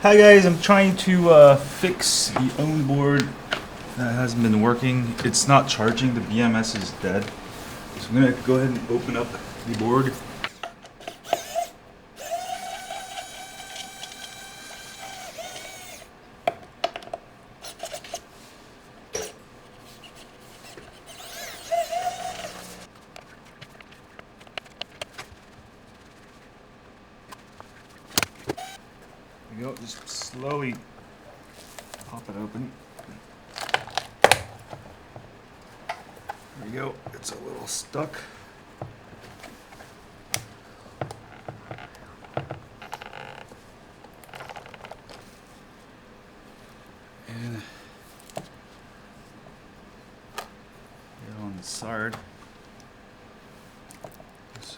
Hi guys, I'm trying to fix the Ownboard that hasn't been working. It's not charging, the BMS is dead. So I'm gonna go ahead and open up the board. There we go, just slowly pop it open. There we go, it's a little stuck. And here on the side. Let's see.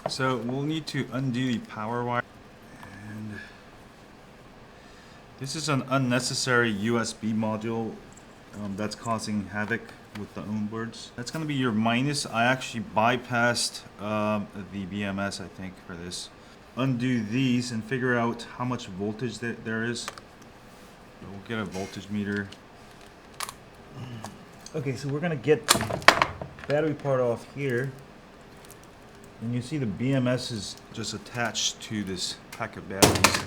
So we'll need to undo the power wire, and this is an unnecessary USB module that's causing havoc with the Ownboards. That's going to be your minus. I actually bypassed the BMS, I think, for this. Undo these and figure out how much voltage there is. So we'll get a voltage meter. Okay, so we're going to get the battery part off here. And you see the BMS is just attached to this pack of batteries.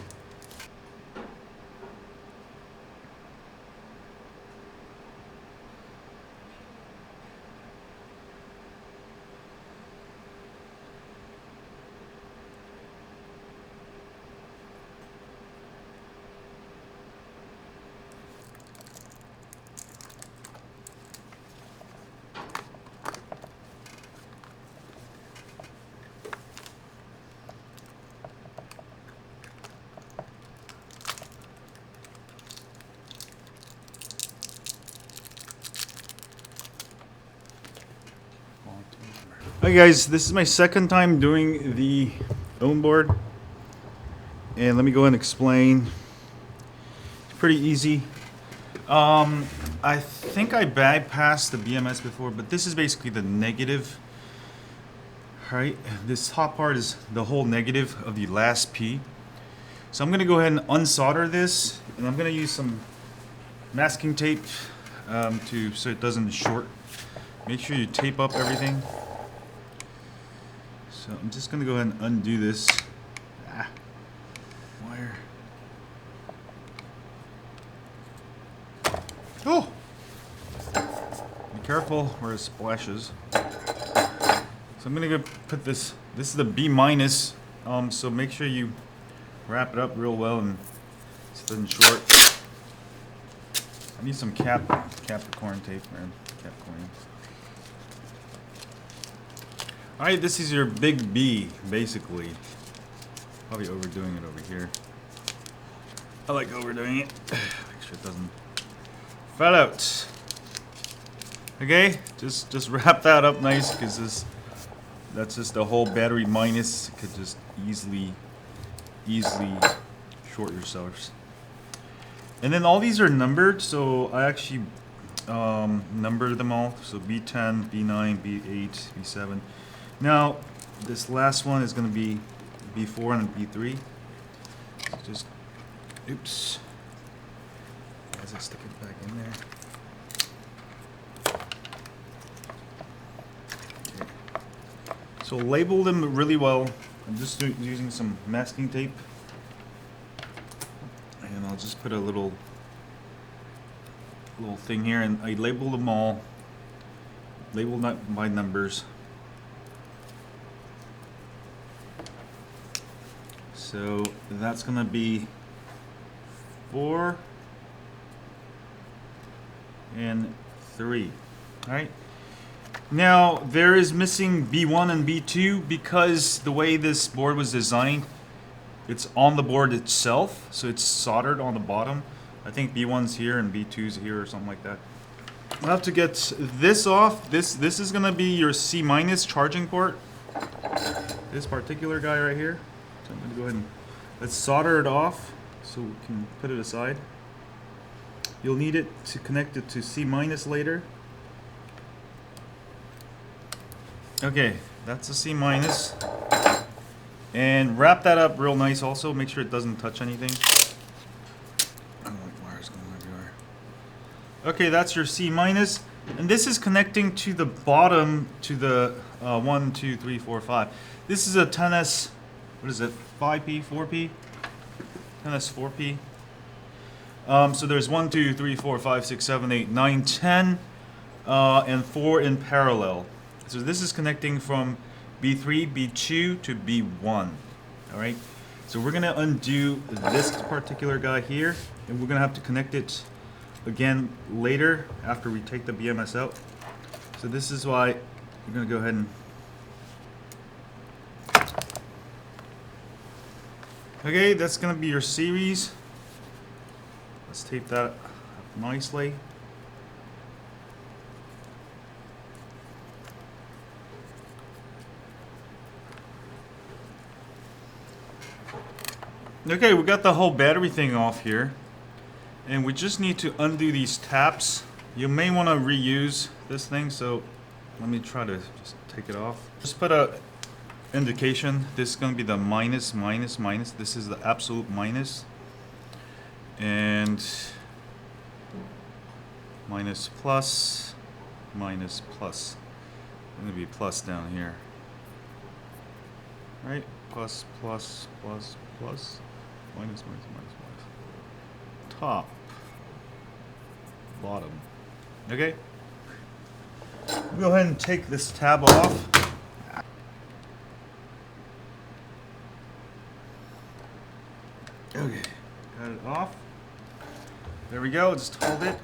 Hi guys, this is my second time doing the Ownboard, and let me go ahead and explain. It's pretty easy. I think I bypassed the BMS before, but this is basically the negative. Right, this top part is the whole negative of the last P. So I'm going to go ahead and unsolder this, and I'm going to use some masking tape so it doesn't short. Make sure you tape up everything. So I'm just going to go ahead and undo this wire. Oh! Be careful where it splashes. So I'm going to go put this is the B minus, so make sure you wrap it up real well and it doesn't short. I need some Capricorn tape, man. Capricorn. Alright, this is your big B, basically. Probably overdoing it over here. I like overdoing it. Make sure it doesn't fall out. Okay, just wrap that up nice, because that's just the whole battery minus. It could just easily short yourselves. And then all these are numbered, so I actually numbered them all. So B10, B9, B8, B7. Now, this last one is going to be B4 and B3. So just, oops. As I stick it back in there. Okay. So label them really well. I'm just using some masking tape. And I'll just put a little thing here, and I label them all. Label not by numbers. So that's going to be 4 and 3. All right. Now there is missing B1 and B2 because the way this board was designed, it's on the board itself, so it's soldered on the bottom. I think B1's here and B2's here or something like that. I'll have to get this off. This is going to be your C minus charging port. This particular guy right here. So I'm going to go ahead and let's solder it off so we can put it aside. You'll need it to connect it to C minus later. Okay, That's a C minus. And wrap that up real nice also. Make sure it doesn't touch anything. I don't like wires going everywhere. Okay, that's your C minus. And this is connecting to the bottom to the 1, 2, 3, 4, 5. This is a 10S, what is it, 5P, 4P? 10S 4P. So there's 1, 2, 3, 4, 5, 6, 7, 8, 9, 10, and 4 in parallel. So this is connecting from B3, B2 to B1. All right. So we're gonna undo this particular guy here, and we're gonna have to connect it again later after we take the BMS out. So this is why we're gonna go ahead and. Okay, that's gonna be your series. Let's tape that up nicely. Okay, we got the whole battery thing off here. And we just need to undo these taps. You may want to reuse this thing, so let me try to just take it off. Just put a indication. This is going to be the minus, minus, minus. This is the absolute minus. And minus, plus, minus, plus. It's going to be plus down here. Right? Plus, plus, plus, plus. Minus, minus, minus, minus. Top. Bottom. Okay. Go ahead and take this tab off. Okay. Got it off. There we go. Just hold it.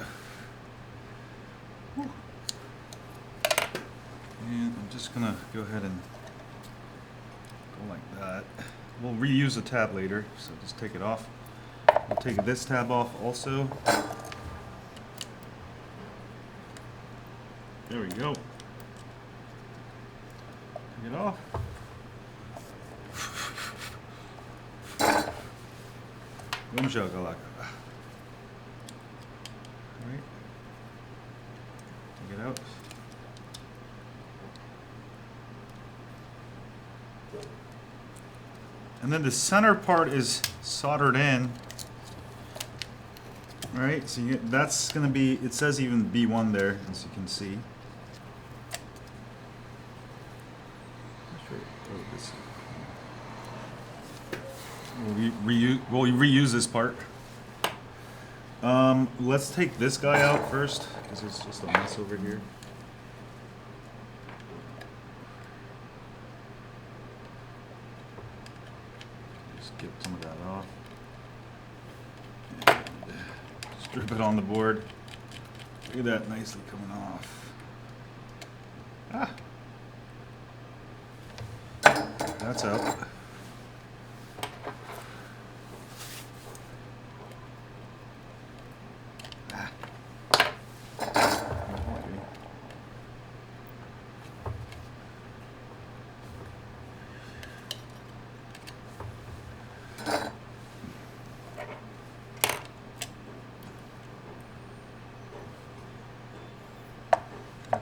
Whew. And I'm just gonna go ahead and go like that. We'll reuse the tab later, so just take it off. We'll take this tab off also. There we go. Take it off. Boom shakalaka. Alright. Take it out. And then the center part is soldered in. Alright, so that's going to be, it says even B1 there, as you can see. We'll reuse this part. Let's take this guy out first, because it's just a mess over here. Just get some of that off. And strip it on the board. Look at that nicely coming off. Ah! That's out.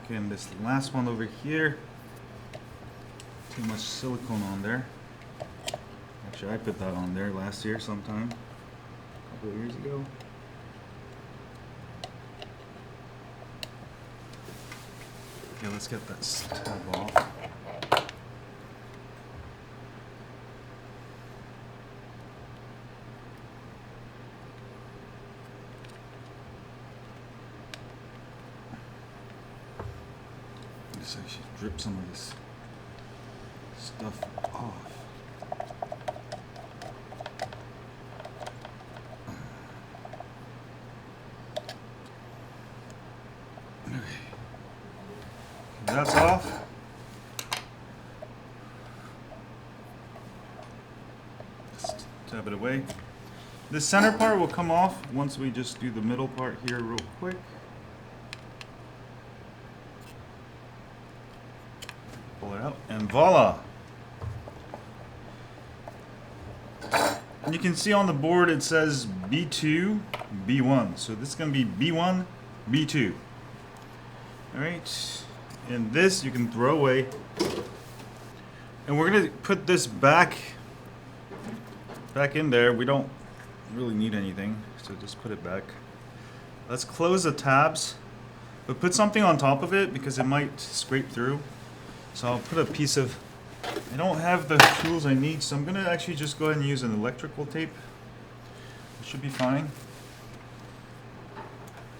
Okay, and this last one over here, too much silicone on there. Actually, I put that on there last year sometime, a couple of years ago. Okay, let's get that tab off. Just actually drip some of this stuff off. Okay. That's off. Just tap it away. The center part will come off once we just do the middle part here real quick. Pull it out, and voila! And you can see on the board it says B2, B1. So this is going to be B1, B2. Alright, and this you can throw away. And we're gonna put this back in there. We don't really need anything, so just put it back. Let's close the tabs, but put something on top of it because it might scrape through. So I'll put a piece of, I don't have the tools I need, so I'm gonna actually just go ahead and use an electrical tape. It should be fine.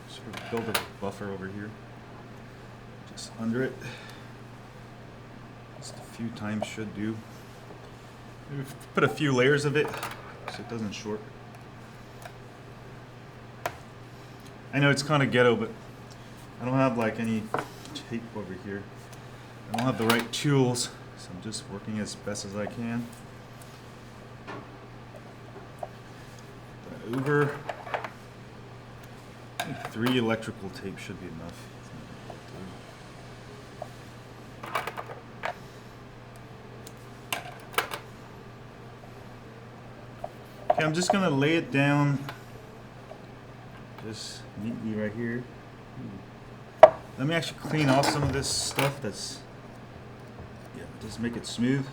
Sort of build a buffer over here, just under it. Just a few times should do. Maybe put a few layers of it so it doesn't short. I know it's kind of ghetto, but I don't have like any tape over here. I don't have the right tools, so I'm just working as best as I can. Over 3 electrical tape should be enough. Okay, I'm just gonna lay it down just neatly right here. Let me actually clean off some of this stuff that's, yeah, just make it smooth.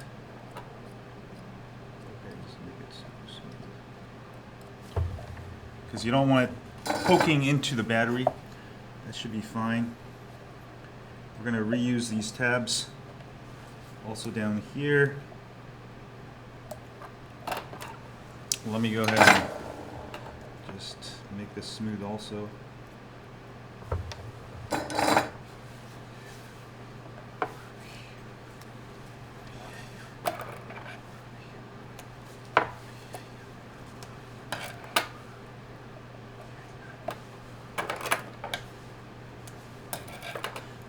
Okay, just make it smooth. Because you don't want it poking into the battery. That should be fine. We're gonna reuse these tabs also down here. Let me go ahead and just make this smooth also.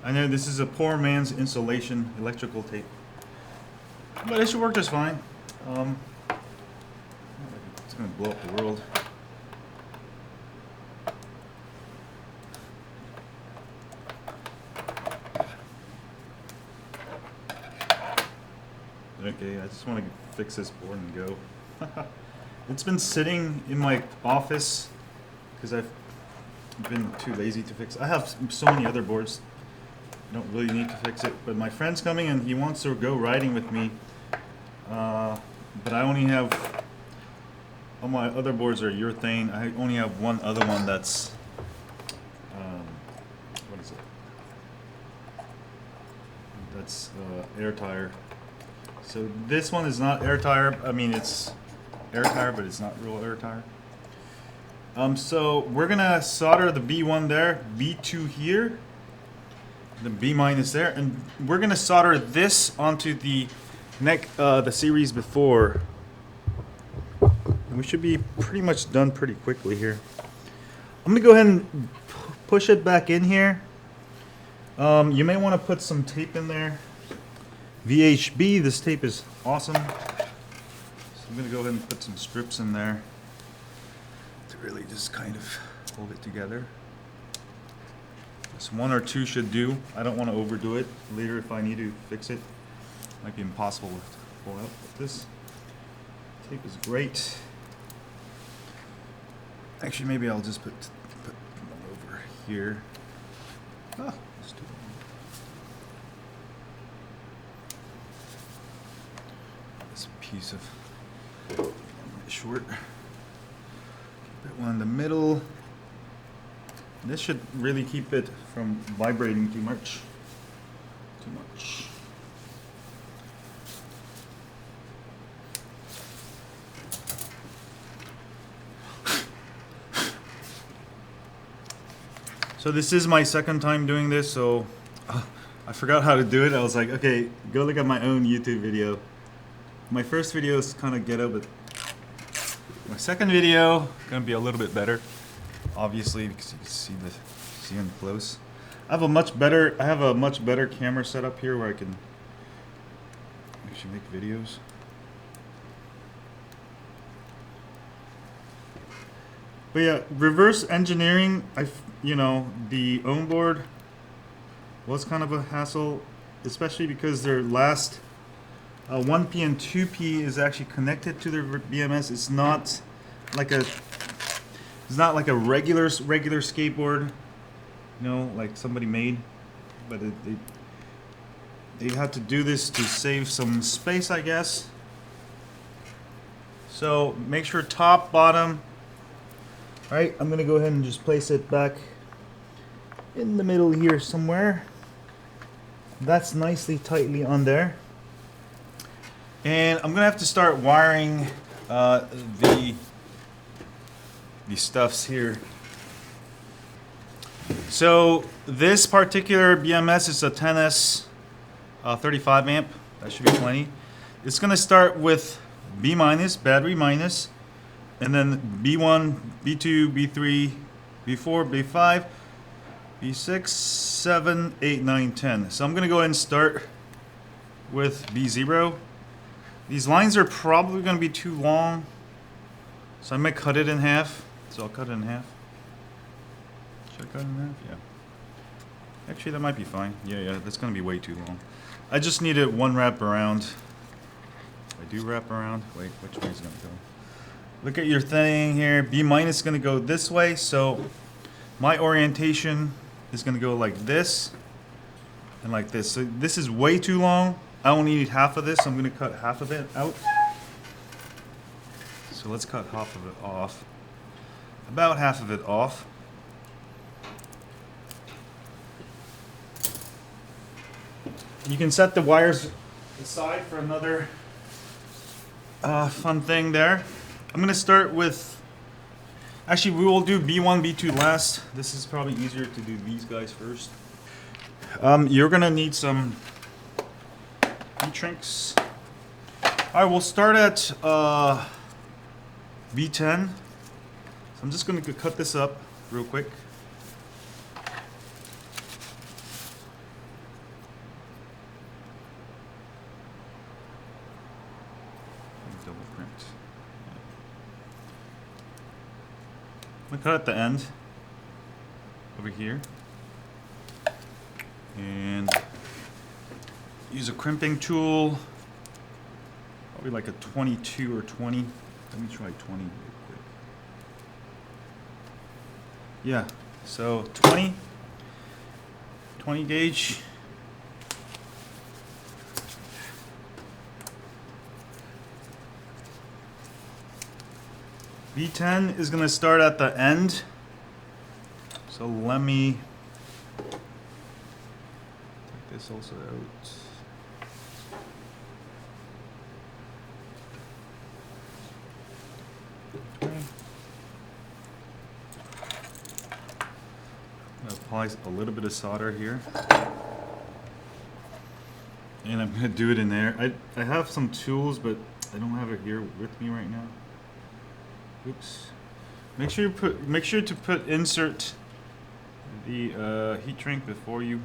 I know this is a poor man's insulation electrical tape, but it should work just fine. It's going to blow up the world. Okay, I just want to fix this board and go. It's been sitting in my office because I've been too lazy to fix it. I have so many other boards. I don't really need to fix it, but my friend's coming and he wants to go riding with me. But I only have, all my other boards are urethane. I only have one other one that's, what is it? That's air tire. So this one is not air tire. I mean, it's air tire, but it's not real air tire. So we're gonna solder the B1 there, B2 here, the B minus there, and we're gonna solder this onto the the series before. And we should be pretty much done pretty quickly here. I'm gonna go ahead and push it back in here. You may want to put some tape in there. VHB, this tape is awesome. So I'm gonna go ahead and put some strips in there to really just kind of hold it together. Just 1 or 2 should do. I don't want to overdo it. Later, if I need to fix it, it might be impossible to pull out. But this tape is great. Actually, maybe I'll just put one over here. Ah, let's do it. This piece of short. Keep it one in the middle. This should really keep it from vibrating too much. So this is my second time doing this, so I forgot how to do it. I was like, okay, go look at my own YouTube video. My first video is kind of ghetto, but my second video gonna be a little bit better, obviously, because you can see them close. I have a much better camera setup here where I can actually make videos. But yeah, reverse engineering, the Ownboard was kind of a hassle, especially because their last 1P and 2P is actually connected to their BMS. It's not like a regular skateboard, like somebody made, but you have to do this to save some space, I guess. So make sure top, bottom. All right, I'm gonna go ahead and just place it back in the middle here somewhere. That's nicely tightly on there. And I'm gonna have to start wiring the stuffs here. So this particular BMS is a 10S 35 amp. That should be plenty. It's gonna start with B minus, battery minus, and then B1, B2, B3, B4, B5, B6, 7, 8, 9, 10. So I'm gonna go ahead and start with B0. These lines are probably gonna be too long, so I might cut it in half. So I'll cut it in half. Should I cut it in half? Yeah. Actually, that might be fine. Yeah, that's gonna be way too long. I just need it one wrap around. I do wrap around. Wait, which way is it gonna go? Look at your thing here. B minus is gonna go this way, so my orientation is gonna go like this and like this. So this is way too long. I only need half of this, so I'm gonna cut half of it out. So let's cut half of it off. About half of it off. You can set the wires aside for another fun thing there. I'm gonna start with, actually we will do B1, B2 last. This is probably easier to do these guys first. You're gonna need some heat shrinks. Alright, we'll start at B10. So I'm just gonna cut this up real quick. Double print. I'm gonna cut at the end over here and use a crimping tool, probably like a 22 or 20. Let me try 20 real quick. Yeah, so 20 gauge. B10 is going to start at the end. So let me take this also out. Apply a little bit of solder here, and I'm going to do it in there. I have some tools, but I don't have it here with me right now. Oops. Make sure to insert the heat shrink before you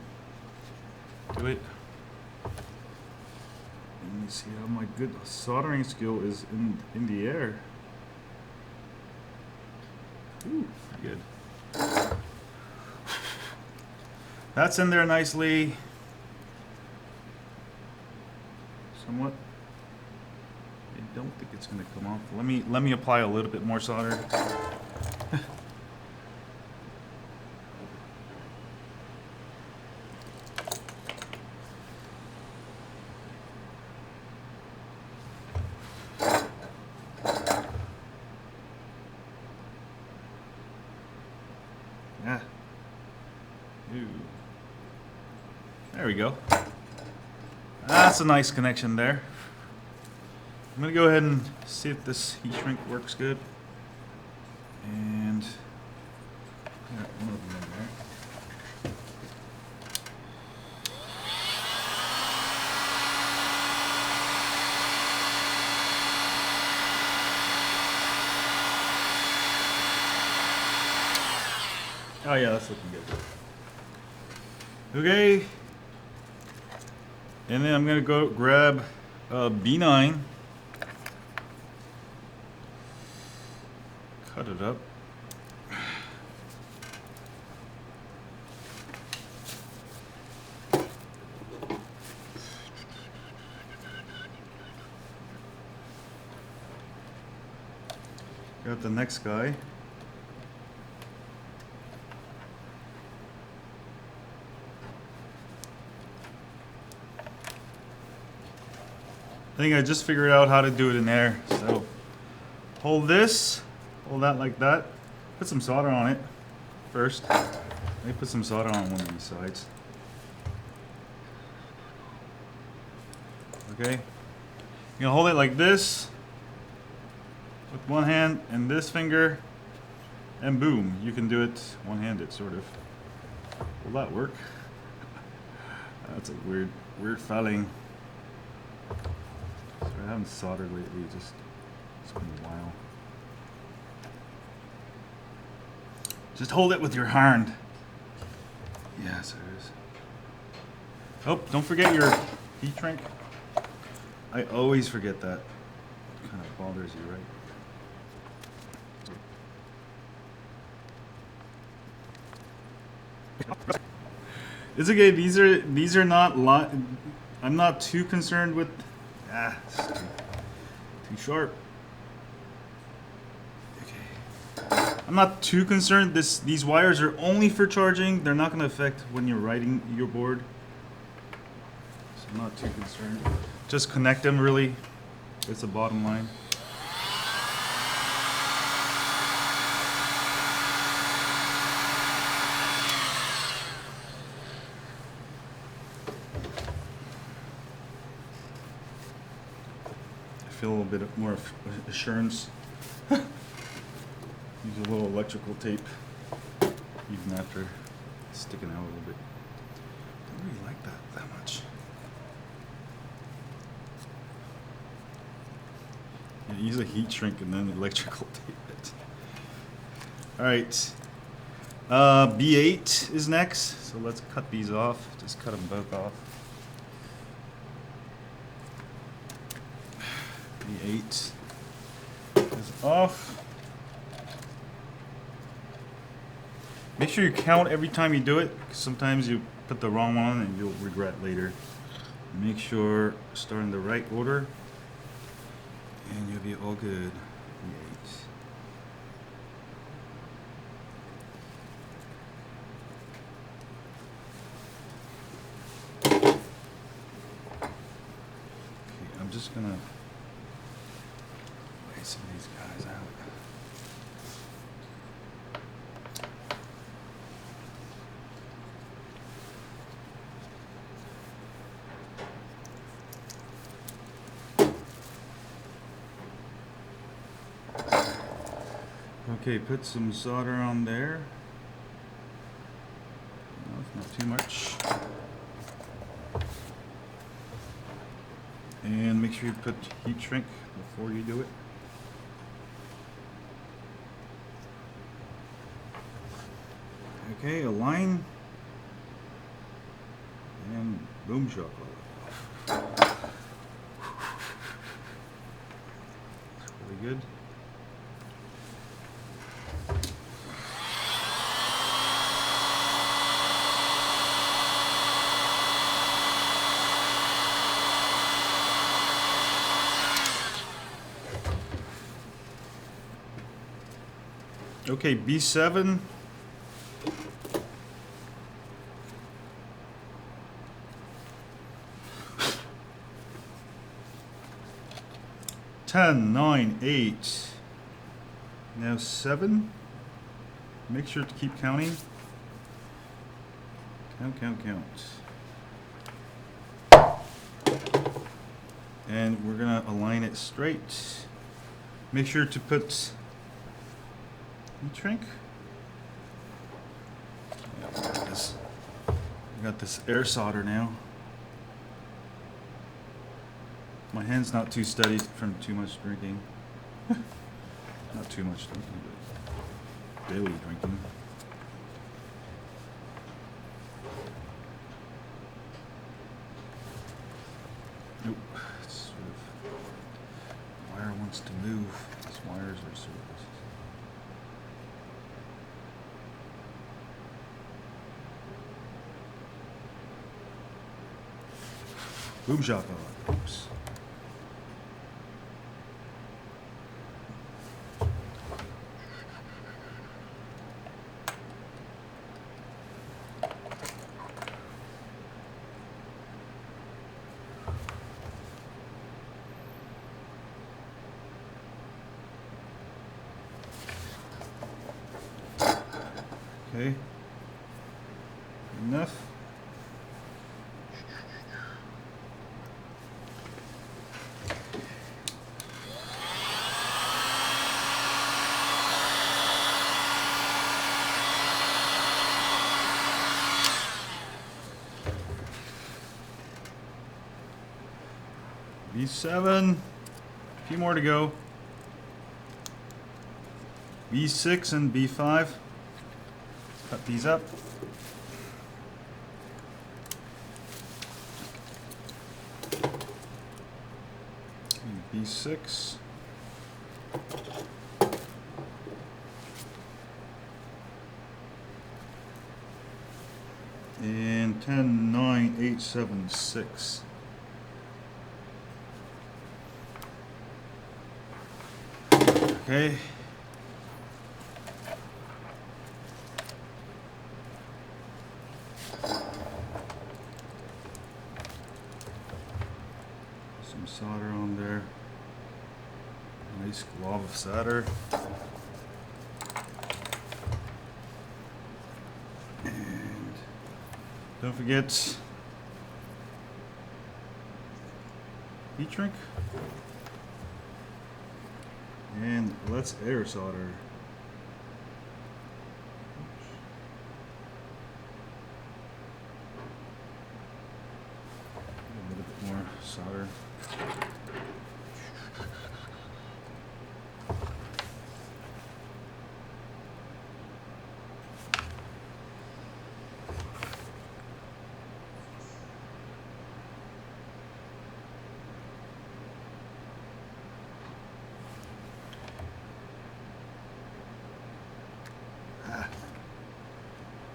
do it. Let me see how my good soldering skill is in the air. Ooh, good. That's in there nicely. Somewhat. I don't think it's going to come off. Let me apply a little bit more solder. Yeah. Ooh. There we go. That's a nice connection there. I'm going to go ahead and see if this heat shrink works good. And yeah, one of them in there. Oh yeah, that's looking good. Okay. And then I'm going to go grab B9. Cut it up. Got the next guy. I think I just figured out how to do it in there. So hold this, hold that like that. Put some solder on it first. Let me put some solder on one of these sides. Okay. You're gonna hold it like this with one hand and this finger, and boom, you can do it one-handed, sort of. Will that work? That's a weird fouling. So I haven't soldered lately, it's been a while. Just hold it with your hand. Yes, it is. Oh, don't forget your heat shrink. I always forget that. It kind of bothers you, right? It's okay. These are not I'm not too concerned with. It's too sharp. Okay. I'm not too concerned. These wires are only for charging. They're not going to affect when you're riding your board. So I'm not too concerned. Just connect them really. It's the bottom line. I feel a little bit more assurance. Use a little electrical tape, even after sticking out a little bit. Don't really like that much. Yeah, use a heat shrink and then electrical tape it. All right, B8 is next, so let's cut these off. Just cut them both off. B8 is off. Make sure you count every time you do it, because sometimes you put the wrong one and you'll regret later. Make sure start in the right order and you'll be all good. B8. Okay, I'm just gonna lay some of these guys out. Okay, put some solder on there. No, it's not too much. And make sure you put heat shrink before you do it. Okay, align. And boom shakalaka. Really good. Okay, B7. Ten, 9, 8. Now 7. Make sure to keep counting. Count, count, count. And we're gonna align it straight. Make sure to put heat shrink. Yeah, we got this air solder now. My hand's not too steady from too much drinking. Not too much drinking, but daily drinking. Nope. It's sort of, the wire wants to move. These wires are sort of. Boom shakalaka. Oops. Okay. Enough. B7, a few more to go. B6 and B5. Cut these up. B6. And 10, 9, 8, 7, 6. Okay. Some solder on there. Nice glob of solder. And don't forget heat shrink. And let's air solder. A little bit more solder.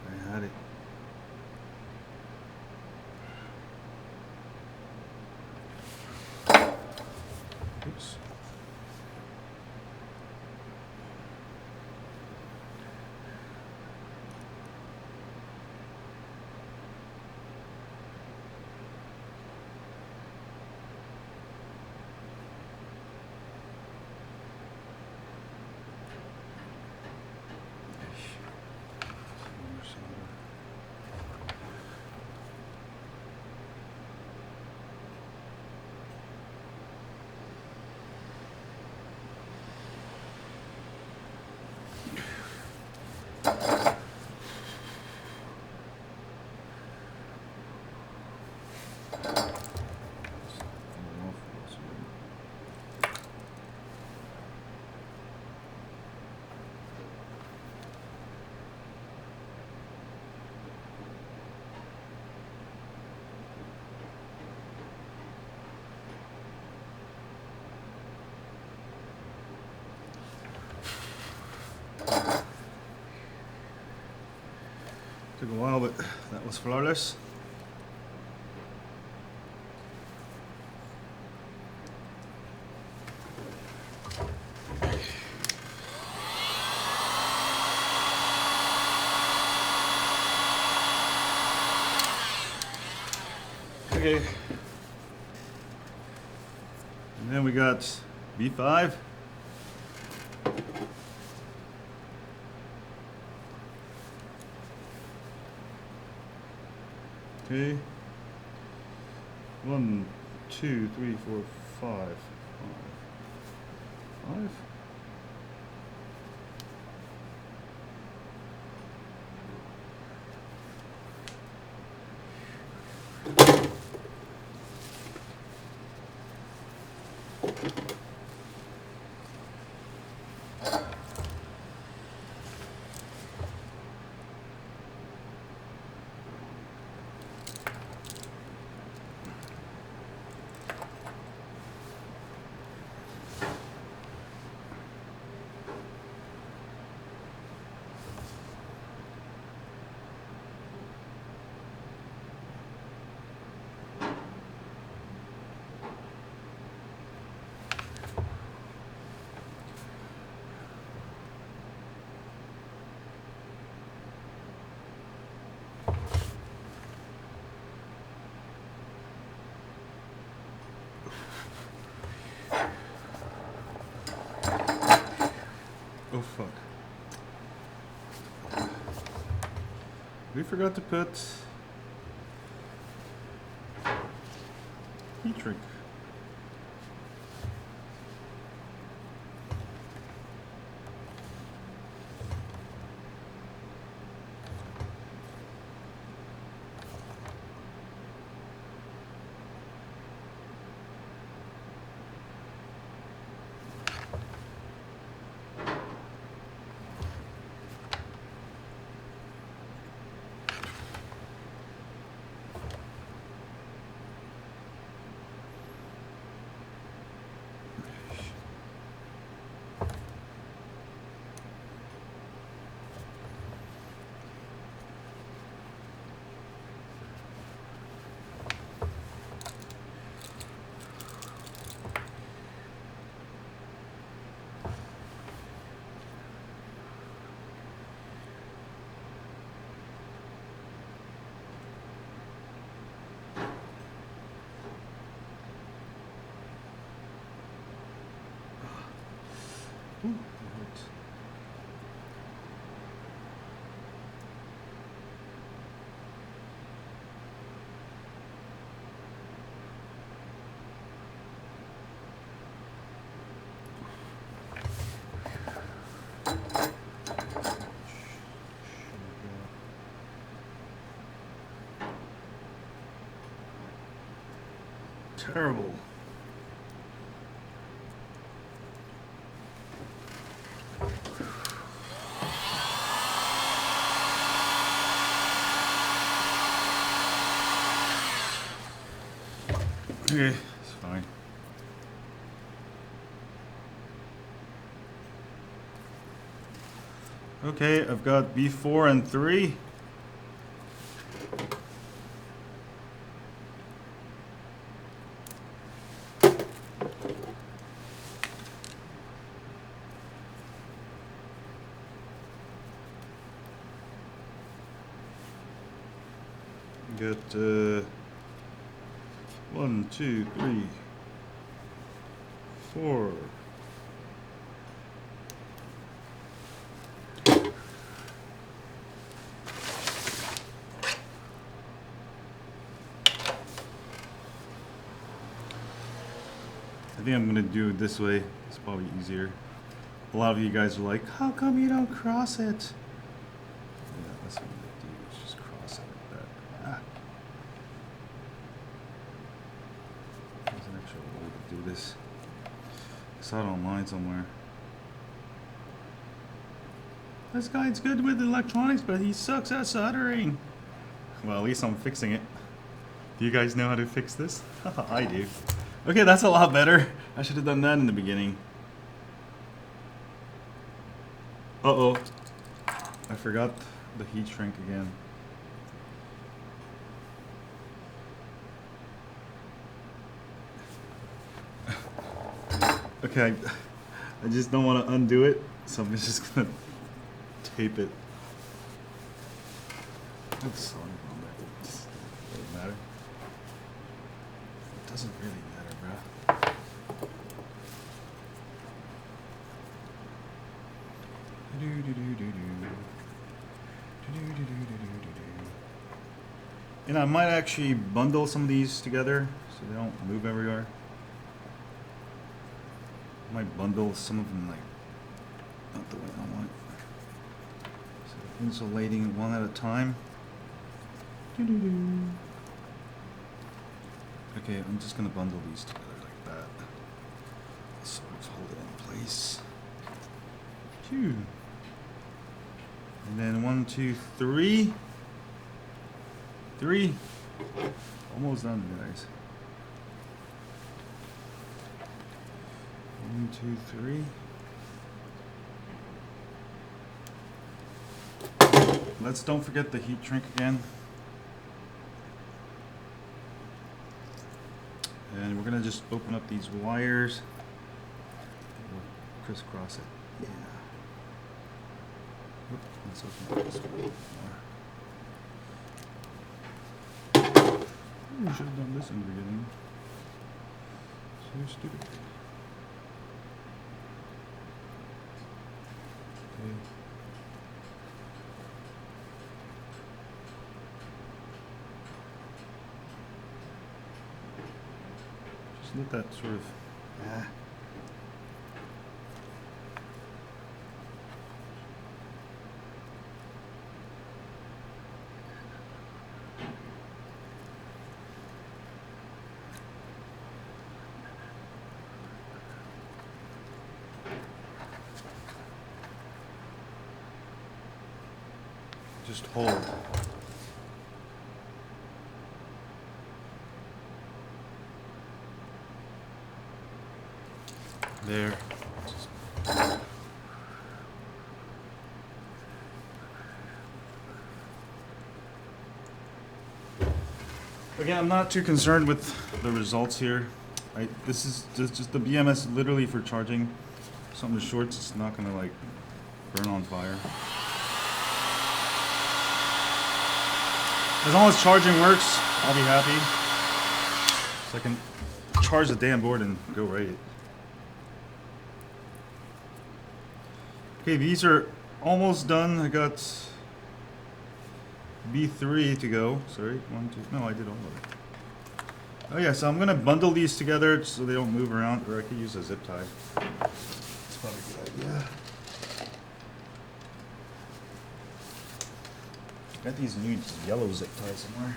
I had it. Oops. Took a while, but that was flawless. Okay. And then we got B5. Okay. 1, 2, 3, 4, 5. 5. Oh fuck. We forgot to put heat shrink. Ooh, that hurts. Terrible. Okay, it's fine. Okay, I've got B4 and 3. Got 1, 2, 3, 4. I think I'm gonna do it this way. It's probably easier. A lot of you guys are like, how come you don't cross it? Yeah, that's what I'm gonna do. Is just cross it like that. Ah. There's an actual way to do this. I saw it online somewhere. This guy's good with electronics, but he sucks at soldering. Well, at least I'm fixing it. Do you guys know how to fix this? I do. Okay, that's a lot better. I should have done that in the beginning. Uh-oh. I forgot the heat shrink again. Okay, I just don't want to undo it, so I'm just gonna tape it. Oops, sorry about that. It doesn't matter. It doesn't really matter, bruh. And I might actually bundle some of these together so they don't move everywhere. I might bundle some of them like not the way I want. So insulating one at a time. Okay, I'm just gonna bundle these together like that. Sort of hold it in place. Two. And then 1, 2, 3. 3. Almost done, guys. 1, 2, 3. Let's don't forget the heat shrink again. And we're gonna just open up these wires. We'll crisscross it. Yeah. Oop, let's open up this one more. We should have done this in the beginning. So stupid. Okay. get that sort of. Just hold. There. Again, I'm not too concerned with the results here. This is just the BMS literally for charging something to shorts. It's not gonna like burn on fire. As long as charging works, I'll be happy. So I can charge the damn board and go rate it. Okay, these are almost done. I got B3 to go. Sorry, 1, 2. No, I did all of it. Oh yeah, so I'm gonna bundle these together so they don't move around, or I could use a zip tie. It's probably a good idea. Got these new yellow zip ties somewhere.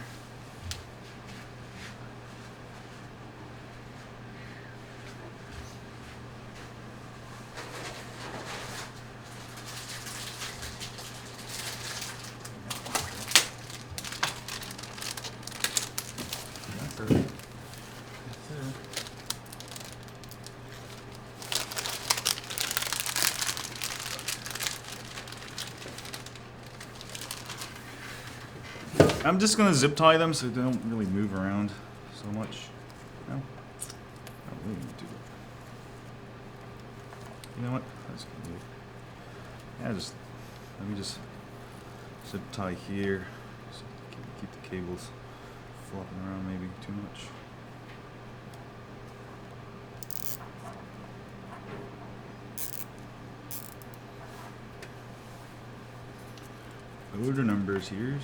I'm just gonna zip tie them so they don't really move around so much. No, I don't really need to. You know what? That's good. Yeah, let me just zip tie here. So keep the cables flopping around maybe too much. Order numbers here.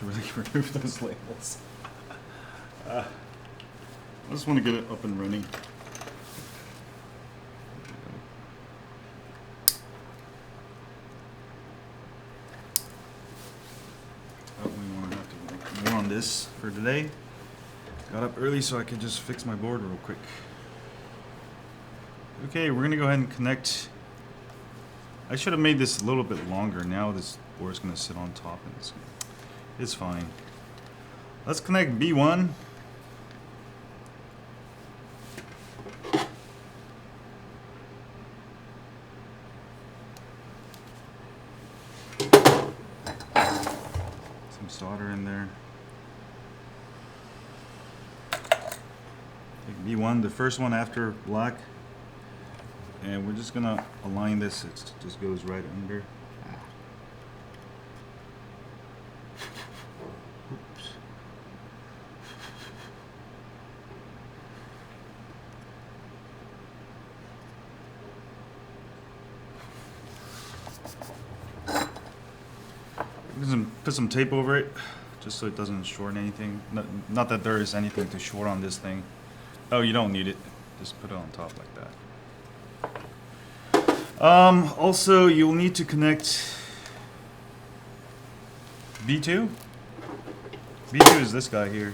Really remove those labels. I just want to get it up and running. Oh, we won't have to make more on this for today. Got up early so I could just fix my board real quick. Okay, we're gonna go ahead and connect. I should have made this a little bit longer. Now this board's gonna sit on top and it's fine. Let's connect B1. Some solder in there. Take B1, the first one after black. And we're just gonna align this. It just goes right under. Put some tape over it, just so it doesn't short anything. Not that there is anything to short on this thing. Oh, you don't need it. Just put it on top like that. Also, you'll need to connect B2. B2 is this guy here.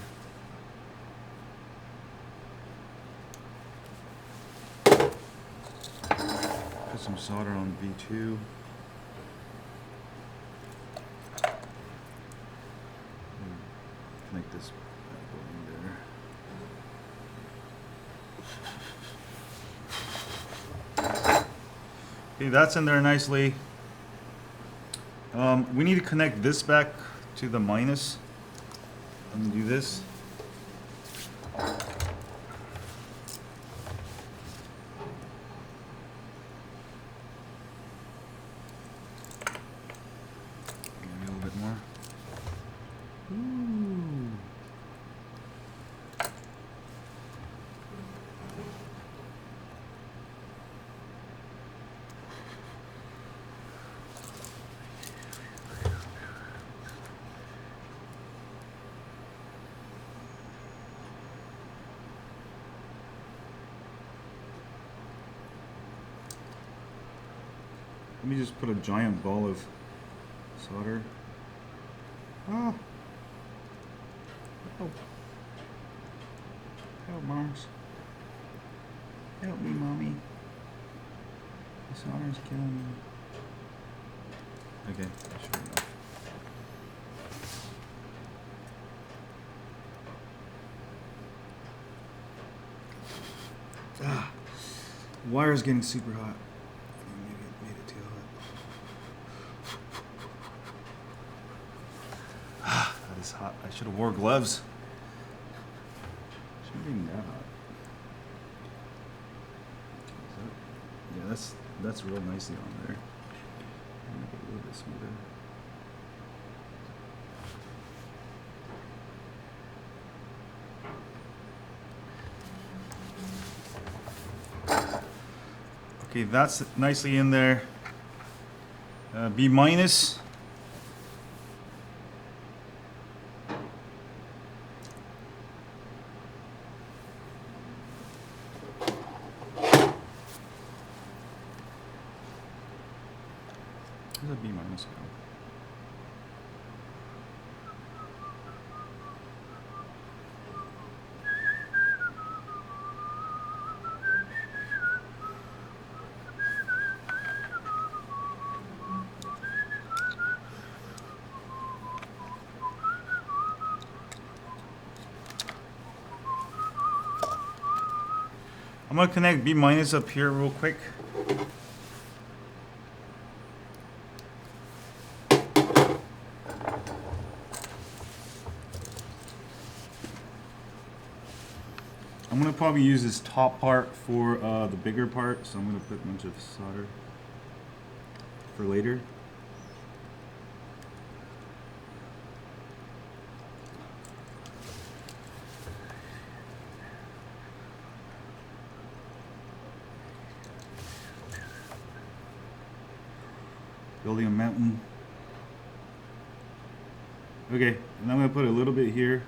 Put some solder on B2. Make this in there. Okay, that's in there nicely. We need to connect this back to the minus. Let me do this. Maybe a little bit more. Let me just put a giant ball of solder. Oh. Help. Help, Mars. Help me, Mommy. The solder's killing me. Okay, that should be enough. Ah, the wire's getting super hot. Maybe it made it too hot. Ah, that is hot. I should have wore gloves. Shouldn't be that hot. Yeah, that's real nicely on there. Make it a little bit smoother. Okay, that's nicely in there. B minus. Where's that B minus go? I'm gonna connect B minus up here real quick. I'm gonna probably use this top part for the bigger part, so I'm gonna put a bunch of solder for later. Building a mountain. Okay, and I'm gonna put a little bit here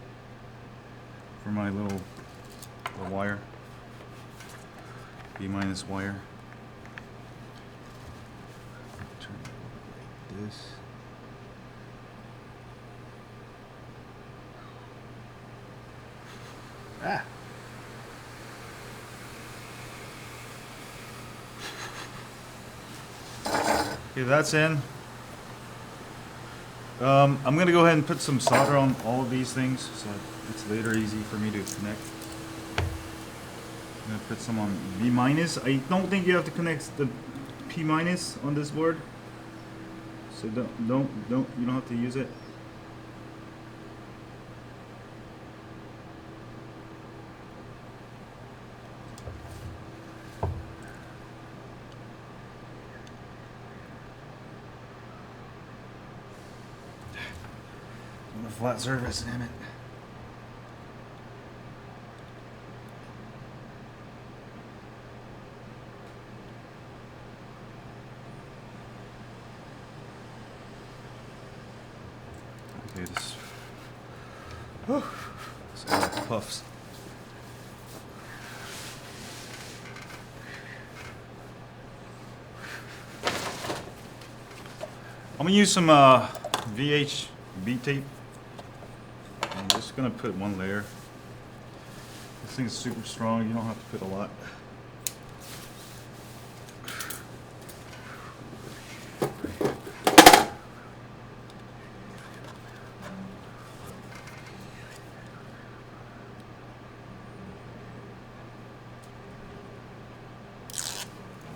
for my little wire. B minus wire. Turn it like this. Ah. Okay, that's in. I'm gonna go ahead and put some solder on all of these things so it's later easy for me to connect. I'm gonna put some on B minus. I don't think you have to connect the P minus on this board, so you don't have to use it. On a flat surface, damn it. Okay, this. Whew, it's all like puffs. I'm gonna use some VHB tape. I'm just gonna put one layer. This thing's super strong. You don't have to put a lot.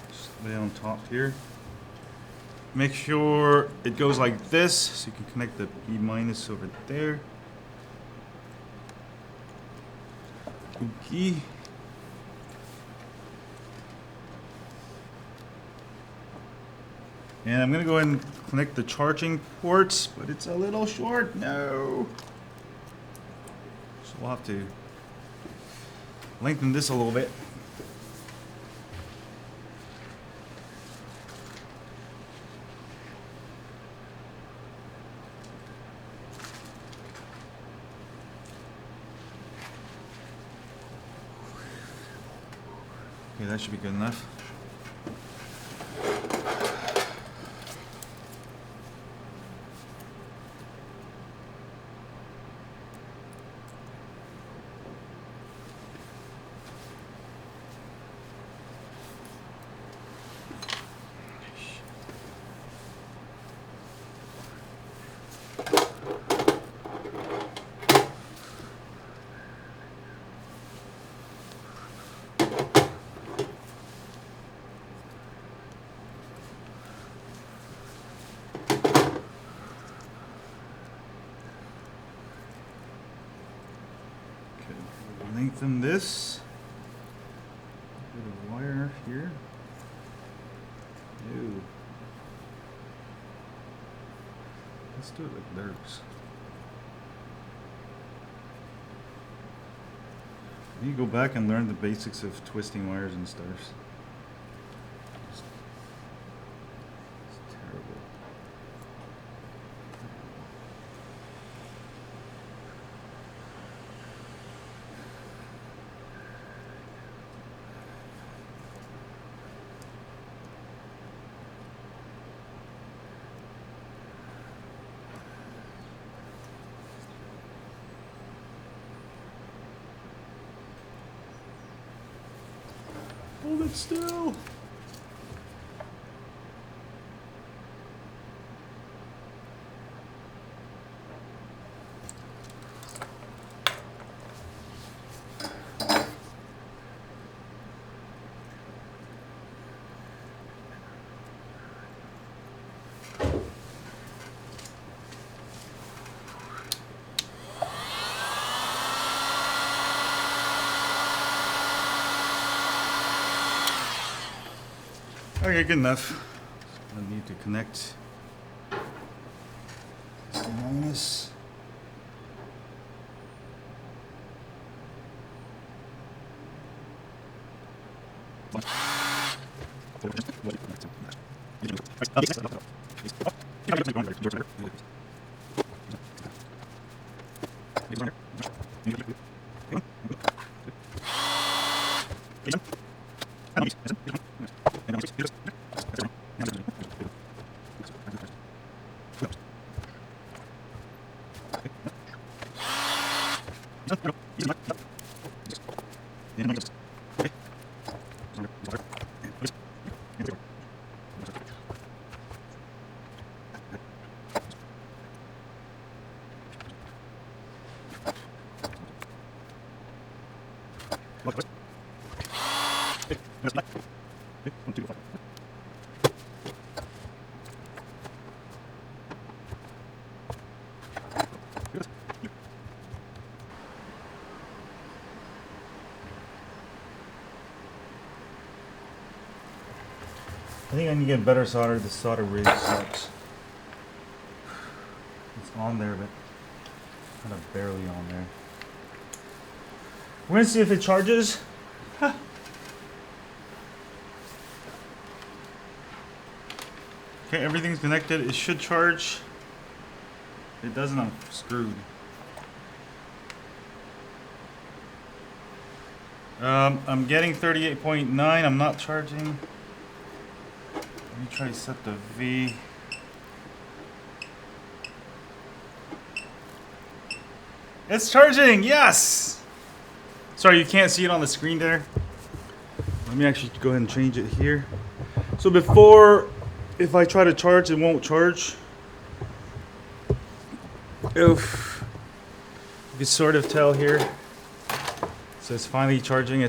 Just lay it on top here. Make sure it goes like this, so you can connect the B minus over there. Okay. And I'm gonna go ahead and connect the charging ports, but it's a little short. No. So we'll have to lengthen this a little bit. Okay, that should be good enough. lengthen this. Bit of wire here. Ew. Let's do it like Dirks. You go back and learn the basics of twisting wires and stuff. It's terrible. Hold it still. Okay, good enough. I need to connect this minus. I think I need to get better solder. The solder really sucks. It's on there, but kind of barely on there. We're gonna see if it charges. Huh. Okay, everything's connected. It should charge. If it doesn't, I'm screwed. I'm getting 38.9. I'm not charging. Let me try to set the V. It's charging, yes! Sorry, you can't see it on the screen there. Let me actually go ahead and change it here. So before, if I try to charge, it won't charge. Oof. You can sort of tell here. So it's finally charging.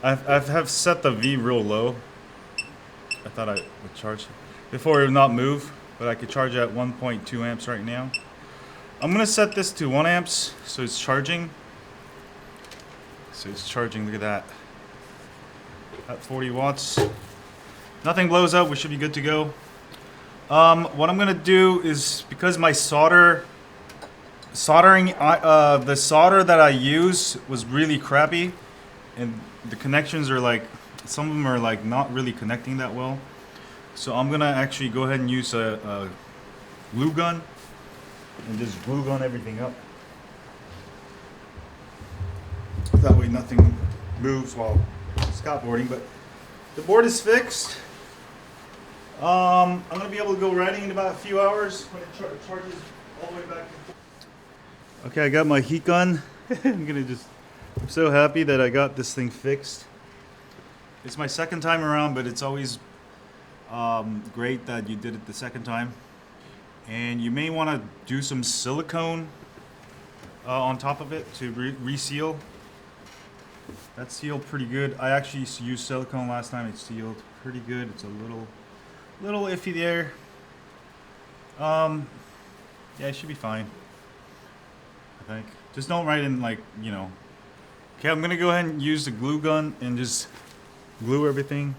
I've set the V real low. I thought I would charge before it would not move, but I could charge at 1.2 amps right now. I'm gonna set this to 1 amps, so it's charging. So it's charging, look at that. At 40 watts. Nothing blows up, we should be good to go. What I'm gonna do is, because my the solder that I use was really crappy, and the connections are like, some of them are like not really connecting that well. So I'm gonna actually go ahead and use a glue gun and just glue gun everything up. That way nothing moves while skateboarding. But the board is fixed. I'm gonna be able to go riding in about a few hours when it charges all the way back. Okay, I got my heat gun. I'm so happy that I got this thing fixed. It's my second time around, but it's always great that you did it the second time. And you may want to do some silicone on top of it to reseal. That sealed pretty good. I actually used silicone last time. It sealed pretty good. It's a little iffy there. Yeah, it should be fine, I think. Just don't write in, like, you know, Okay, I'm gonna go ahead and use the glue gun and just glue everything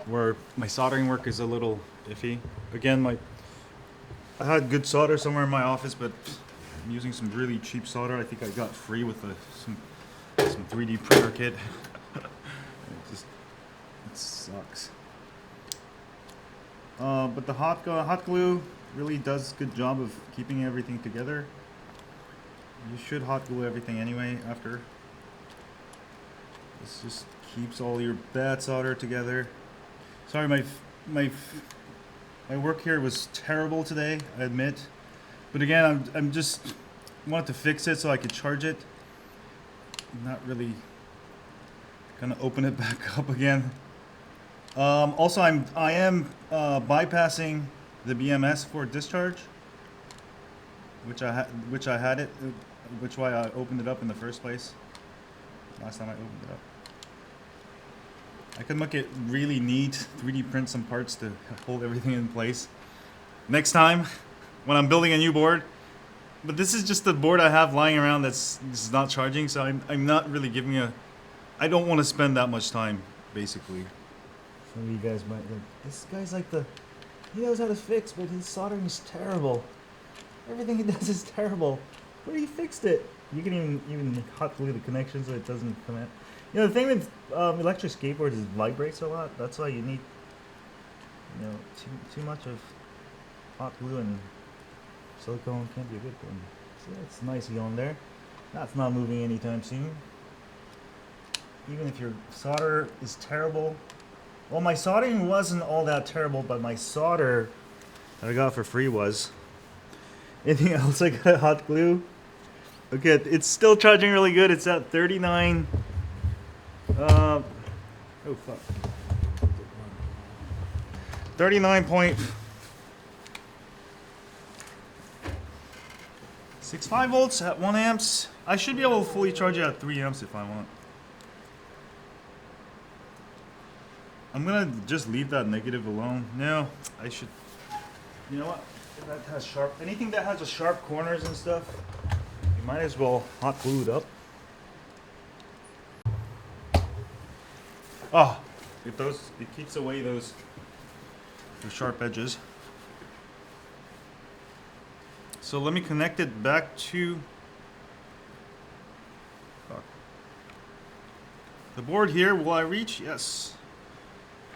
where my soldering work is a little iffy. Again, I had good solder somewhere in my office, but I'm using some really cheap solder. I think I got free with some 3D printer kit. It sucks. But the hot glue really does a good job of keeping everything together. You should hot glue everything anyway after. This just keeps all your bad solder together. Sorry, my work here was terrible today, I admit. But again, I'm just wanted to fix it so I could charge it. I'm not really gonna open it back up again. Also, I am bypassing the BMS for discharge, which why I opened it up in the first place. Last time I opened it up. I could make it really neat, 3D print some parts to hold everything in place. Next time, when I'm building a new board, but this is just the board I have lying around that's not charging, so I'm not really giving I don't want to spend that much time, basically. Some of you guys might think, this guy's like he knows how to fix, but his soldering is terrible. Everything he does is terrible. But he fixed it. You can even hot glue the connection so it doesn't come out. You know, the thing with electric skateboards is it vibrates a lot. That's why you need, too much of hot glue and silicone can't be a good thing. So that's nicely on there. That's not moving anytime soon. Even if your solder is terrible. Well, my soldering wasn't all that terrible, but my solder that I got for free was. Anything else I got hot glue? Okay, it's still charging really good. It's at 39. Oh fuck. 39.65 volts at 1 amps. I should be able to fully charge it at 3 amps if I want. I'm gonna just leave that negative alone. No, I should. You know what? If that has anything that has a sharp corners and stuff, you might as well hot glue it up. Oh, it keeps away the sharp edges. So let me connect it back to the board here. Will I reach? Yes.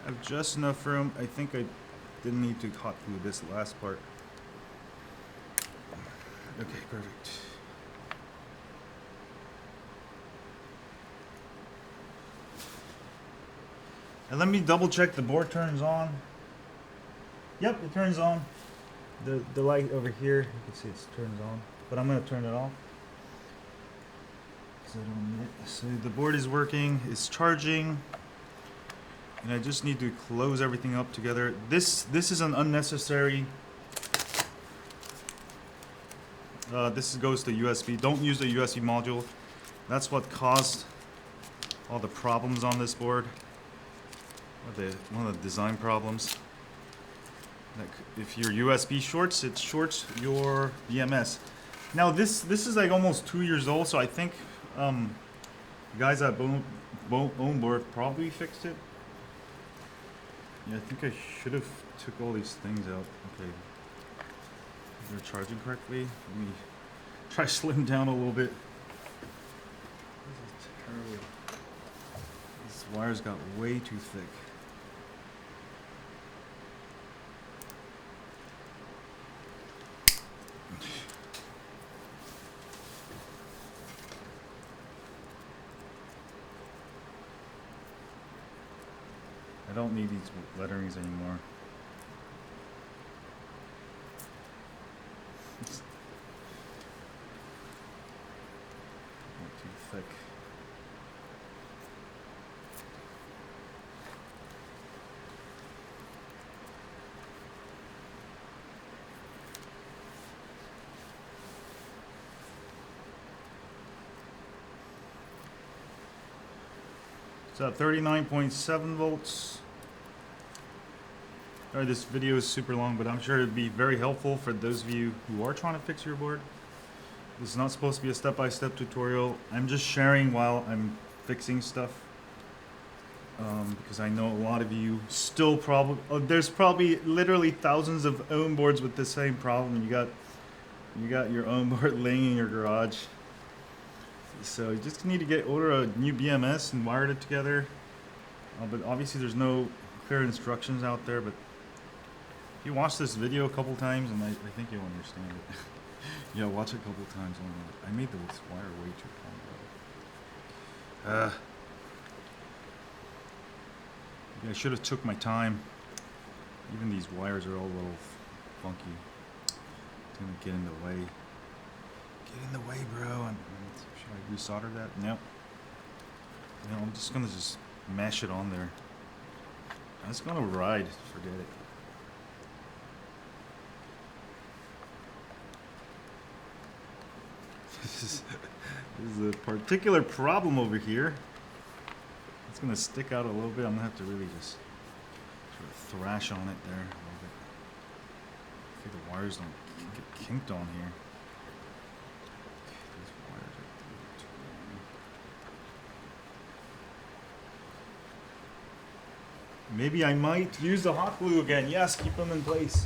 I have just enough room. I think I didn't need to hot glue this last part. Okay, perfect. And let me double check the board turns on. Yep, it turns on. The light over here, you can see it turns on. But I'm going to turn it off. So I don't need it. So the board is working, it's charging. And I just need to close everything up together. This is an unnecessary. This goes to USB. Don't use the USB module. That's what caused all the problems on this board. One of the design problems. Like if your USB shorts, it shorts your BMS. Now this is like almost 2 years old, so I think guys at Ownboard probably fixed it. Yeah, I think I should have took all these things out. Okay. They're charging correctly. Let me try to slim down a little bit. This is terrible. This wires got way too thick. I don't need these letterings anymore. It's too thick. It's at 39.7 volts. Alright, this video is super long, but I'm sure it'd be very helpful for those of you who are trying to fix your board. This is not supposed to be a step-by-step tutorial. I'm just sharing while I'm fixing stuff. Because I know a lot of you still there's probably literally thousands of own boards with the same problem. You got your own board laying in your garage. So you just need to order a new BMS and wire it together. But obviously there's no clear instructions out there. But if you watch this video a couple times, and I think you'll understand it. Yeah, watch it a couple times. I made the wire way too long. Yeah, I should have took my time. Even these wires are all a little funky. It's gonna get in the way. Get in the way, bro. Should I resolder that? No. No, I'm just gonna mash it on there. It's gonna ride. Forget it. This is a particular problem over here. It's gonna stick out a little bit. I'm gonna have to really just sort of thrash on it there a little bit. See the wires don't get kinked on here. These wires are too long. Maybe I might use the hot glue again. Yes, keep them in place.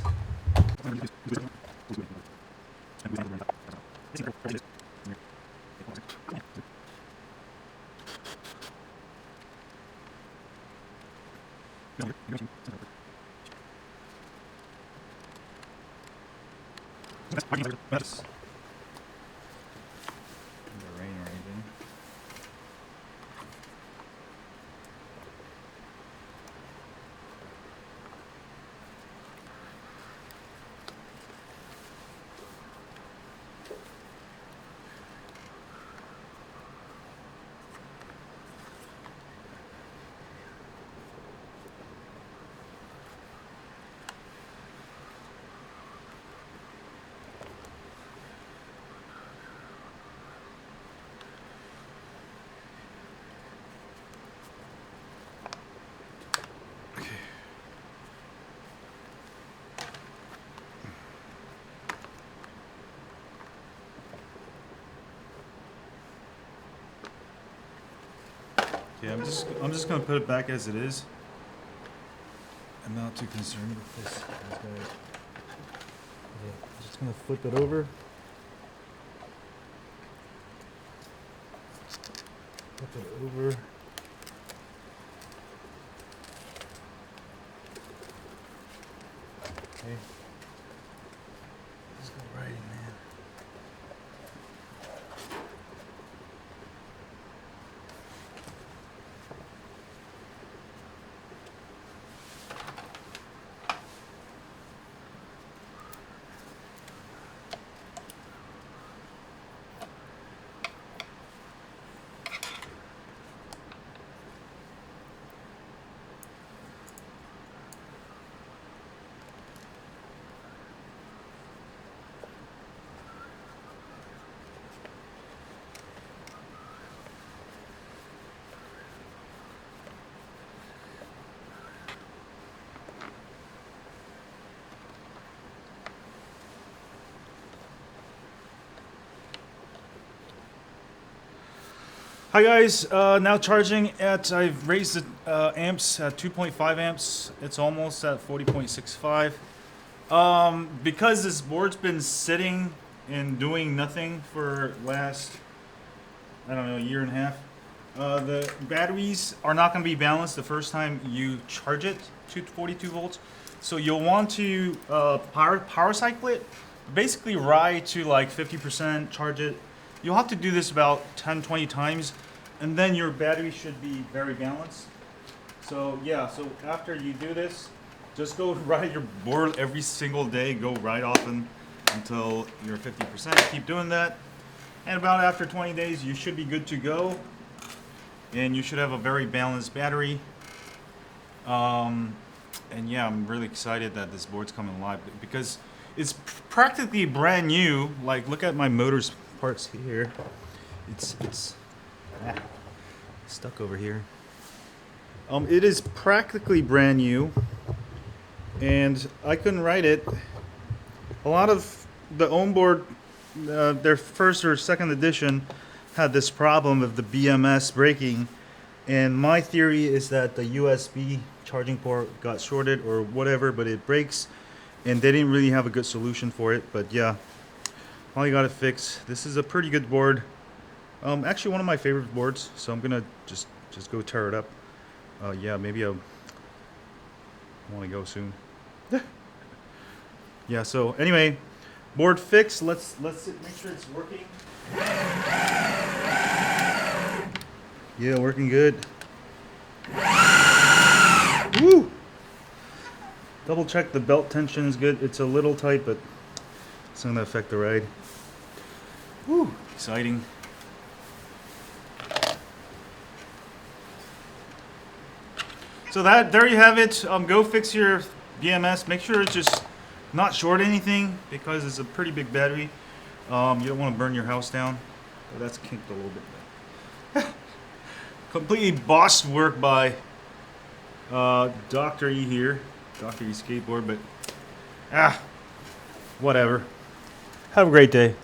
The rain or anything. Okay, I'm just gonna put it back as it is. I'm not too concerned with this. Okay, I'm just gonna flip it over. Flip it over. Okay. Let's go right in, man. Hi guys, now charging at, I've raised the amps at 2.5 amps. It's almost at 40.65. Because this board's been sitting and doing nothing for last, I don't know, a year and a half. The batteries are not going to be balanced the first time you charge it to 42 volts. So you'll want to power cycle it, basically ride to like 50%, charge it. You'll have to do this about 10-20 times, and then your battery should be very balanced. So yeah, so after you do this, just go ride your board every single day, go ride often until you're 50%. Keep doing that, and about after 20 days, you should be good to go, and you should have a very balanced battery. And yeah, I'm really excited that this board's coming live because it's practically brand new. Like, look at my motors parts here. It's stuck over here. It is practically brand new, and I couldn't write it. A lot of the Ownboard their first or second edition had this problem of the BMS breaking, and my theory is that the USB charging port got shorted or whatever, but it breaks, and they didn't really have a good solution for it. But yeah, finally got it fixed. This is a pretty good board. Actually one of my favorite boards, so I'm gonna just go tear it up. Yeah, maybe I want to go soon. Yeah, so anyway, board fixed. Let's make sure it's working. Yeah, working good. Woo! Double check the belt tension is good. It's a little tight, but it's not gonna affect the ride. Woo! Exciting. So there you have it. Go fix your BMS. Make sure it's just not short anything, because it's a pretty big battery. You don't want to burn your house down. Oh, that's kinked a little bit. Completely bossed work by Dr. E here, Dr. E Skateboard, but whatever. Have a great day.